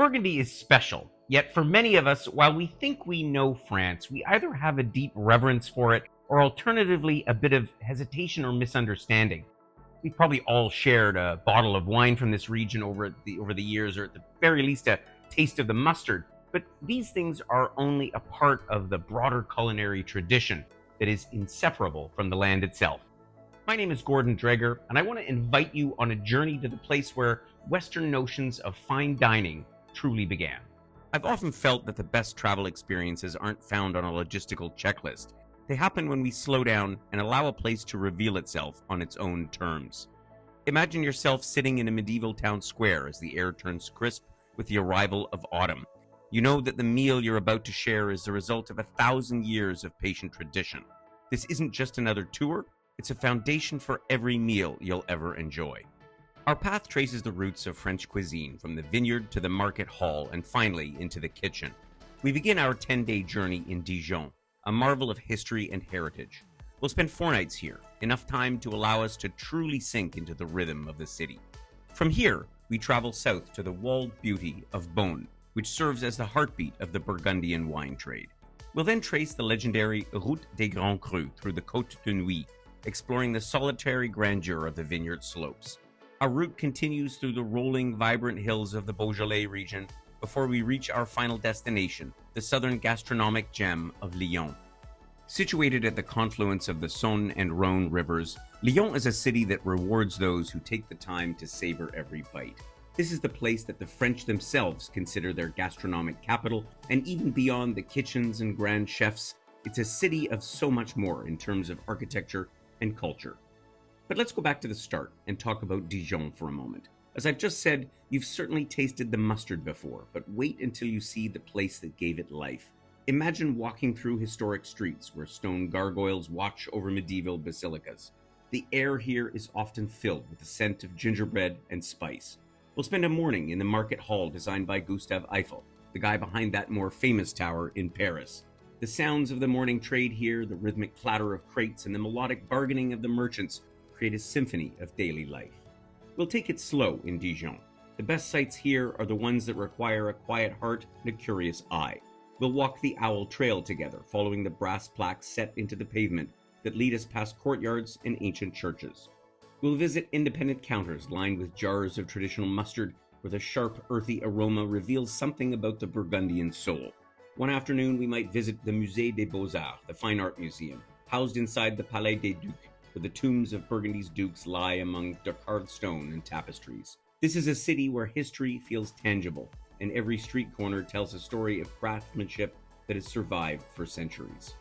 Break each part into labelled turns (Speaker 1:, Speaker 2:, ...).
Speaker 1: Burgundy is special, yet for many of us, while we think we know France, we either have a deep reverence for it or alternatively a bit of hesitation or misunderstanding. We've probably all shared a bottle of wine from this region over the years, or at the very least a taste of the mustard. But these things are only a part of the broader culinary tradition that is inseparable from the land itself. My name is Gordon Dreger, and I want to invite you on a journey to the place where Western notions of fine dining truly began. I've often felt that the best travel experiences aren't found on a logistical checklist. They happen when we slow down and allow a place to reveal itself on its own terms. Imagine yourself sitting in a medieval town square as the air turns crisp with the arrival of autumn. You know that the meal you're about to share is the result of 1,000 years of patient tradition. This isn't just another tour, it's a foundation for every meal you'll ever enjoy. Our path traces the roots of French cuisine from the vineyard to the market hall and finally into the kitchen. We begin our 10-day journey in Dijon, a marvel of history and heritage. We'll spend 4 nights here, enough time to allow us to truly sink into the rhythm of the city. From here, we travel south to the walled beauty of Beaune, which serves as the heartbeat of the Burgundian wine trade. We'll then trace the legendary Route des Grands Crus through the Cote de Nuits, exploring the solitary grandeur of the vineyard slopes. Our route continues through the rolling, vibrant hills of the Beaujolais region before we reach our final destination, the southern gastronomic gem of Lyon. Situated at the confluence of the Saône and Rhône rivers, Lyon is a city that rewards those who take the time to savor every bite. This is the place that the French themselves consider their gastronomic capital, and even beyond the kitchens and grand chefs, it's a city of so much more in terms of architecture and culture. But let's go back to the start and talk about Dijon for a moment. As I've just said, you've certainly tasted the mustard before, but wait until you see the place that gave it life. Imagine walking through historic streets where stone gargoyles watch over medieval basilicas. The air here is often filled with the scent of gingerbread and spice. We'll spend a morning in the market hall designed by Gustave Eiffel, the guy behind that more famous tower in Paris. The sounds of the morning trade here, the rhythmic clatter of crates, and the melodic bargaining of the merchants create a symphony of daily life. We'll take it slow in Dijon. The best sights here are the ones that require a quiet heart and a curious eye. We'll walk the Owl Trail together, following the brass plaques set into the pavement that lead us past courtyards and ancient churches. We'll visit independent counters lined with jars of traditional mustard where the sharp, earthy aroma reveals something about the Burgundian soul. One afternoon, we might visit the Musée des Beaux-Arts, the fine art museum, housed inside the Palais des Ducs, where the tombs of Burgundy's dukes lie among carved stone and tapestries. This is a city where history feels tangible, and every street corner tells a story of craftsmanship that has survived for centuries.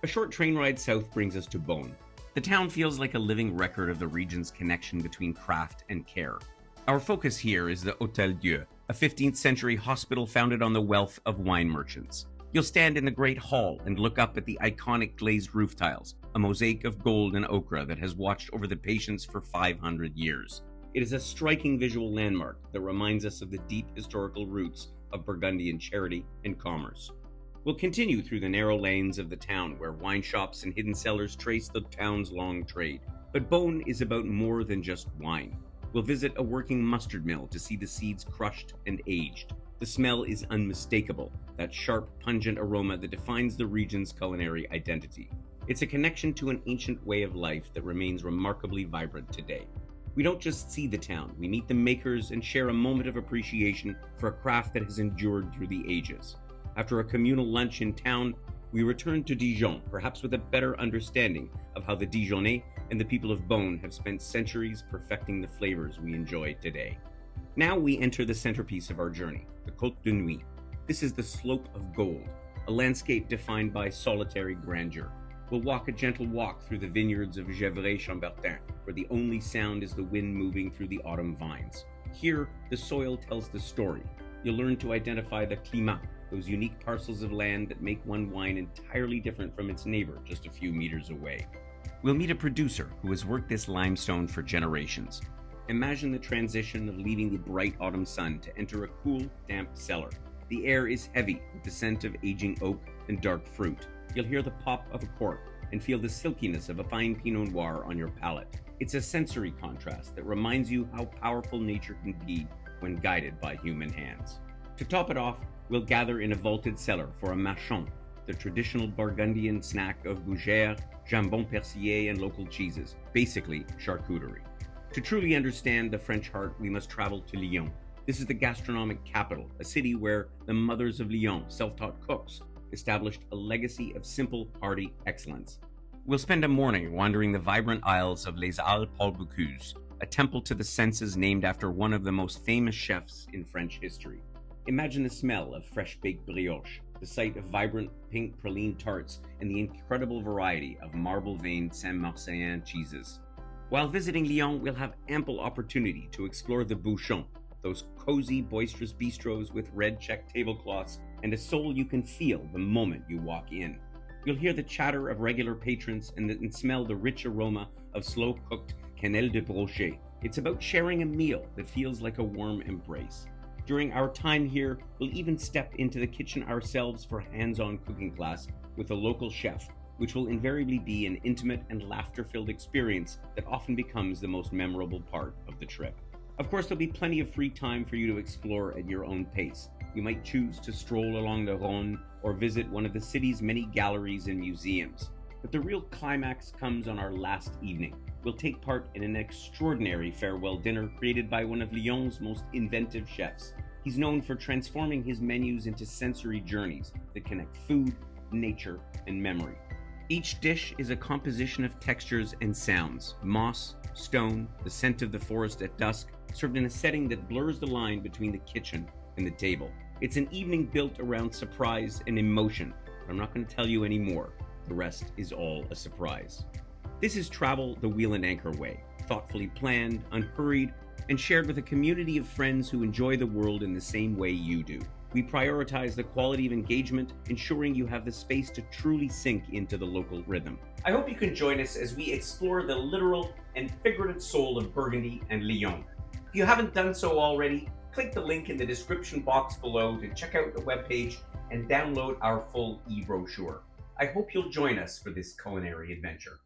Speaker 1: A short train ride south brings us to Beaune. The town feels like a living record of the region's connection between craft and care. Our focus here is the Hôtel Dieu, a 15th century hospital founded on the wealth of wine merchants. You'll stand in the great hall and look up at the iconic glazed roof tiles, a mosaic of gold and ochre that has watched over the patients for 500 years. It is a striking visual landmark that reminds us of the deep historical roots of Burgundian charity and commerce. We'll continue through the narrow lanes of the town where wine shops and hidden cellars trace the town's long trade. But Beaune is about more than just wine. We'll visit a working mustard mill to see the seeds crushed and aged. The smell is unmistakable, that sharp, pungent aroma that defines the region's culinary identity. It's a connection to an ancient way of life that remains remarkably vibrant today. We don't just see the town, we meet the makers and share a moment of appreciation for a craft that has endured through the ages. After a communal lunch in town, we return to Dijon, perhaps with a better understanding of how the Dijonnais and the people of Beaune have spent centuries perfecting the flavors we enjoy today. Now we enter the centerpiece of our journey, the Côte de Nuits. This is the slope of gold, a landscape defined by solitary grandeur. We'll walk a gentle walk through the vineyards of Gevrey-Chambertin, where the only sound is the wind moving through the autumn vines. Here, the soil tells the story. You'll learn to identify the climat, those unique parcels of land that make one wine entirely different from its neighbor just a few meters away. We'll meet a producer who has worked this limestone for generations. Imagine the transition of leaving the bright autumn sun to enter a cool, damp cellar. The air is heavy with the scent of aging oak and dark fruit. You'll hear the pop of a cork and feel the silkiness of a fine Pinot Noir on your palate. It's a sensory contrast that reminds you how powerful nature can be when guided by human hands. To top it off, we'll gather in a vaulted cellar for a machon, the traditional Burgundian snack of Brochure, jambon persillé, and local cheeses, basically charcuterie. To truly understand the French heart, we must travel to Lyon. This is the gastronomic capital, a city where the mothers of Lyon, self-taught cooks, established a legacy of simple, hearty excellence. We'll spend a morning wandering the vibrant aisles of Les Halles Paul Bocuse, a temple to the senses named after one of the most famous chefs in French history. Imagine the smell of fresh-baked brioche, the sight of vibrant pink praline tarts, and the incredible variety of marble-veined Saint-Marcellin cheeses. While visiting Lyon, we'll have ample opportunity to explore the bouchons, those cozy, boisterous bistros with red check tablecloths and a soul you can feel the moment you walk in. You'll hear the chatter of regular patrons and smell the rich aroma of slow-cooked quenelle de Brochure. It's about sharing a meal that feels like a warm embrace. During our time here, we'll even step into the kitchen ourselves for a hands-on cooking class with a local chef, which will invariably be an intimate and laughter-filled experience that often becomes the most memorable part of the trip. Of course, there'll be plenty of free time for you to explore at your own pace. You might choose to stroll along the Rhône or visit one of the city's many galleries and museums. But the real climax comes on our last evening. We'll take part in an extraordinary farewell dinner created by one of Lyon's most inventive chefs. He's known for transforming his menus into sensory journeys that connect food, nature, and memory. Each dish is a composition of textures and sounds: moss, stone, the scent of the forest at dusk, served in a setting that blurs the line between the kitchen and the table. It's an evening built around surprise and emotion, but I'm not going to tell you any more. The rest is all a surprise. This is travel the wheel and anchor way, thoughtfully planned, unhurried, and shared with a community of friends who enjoy the world in the same way you do. We prioritize the quality of engagement, ensuring you have the space to truly sink into the local rhythm. I hope you can join us as we explore the literal and figurative soul of Burgundy and Lyon. If you haven't done so already, click the link in the description box below to check out the webpage and download our full e-brochure. I hope you'll join us for this culinary adventure.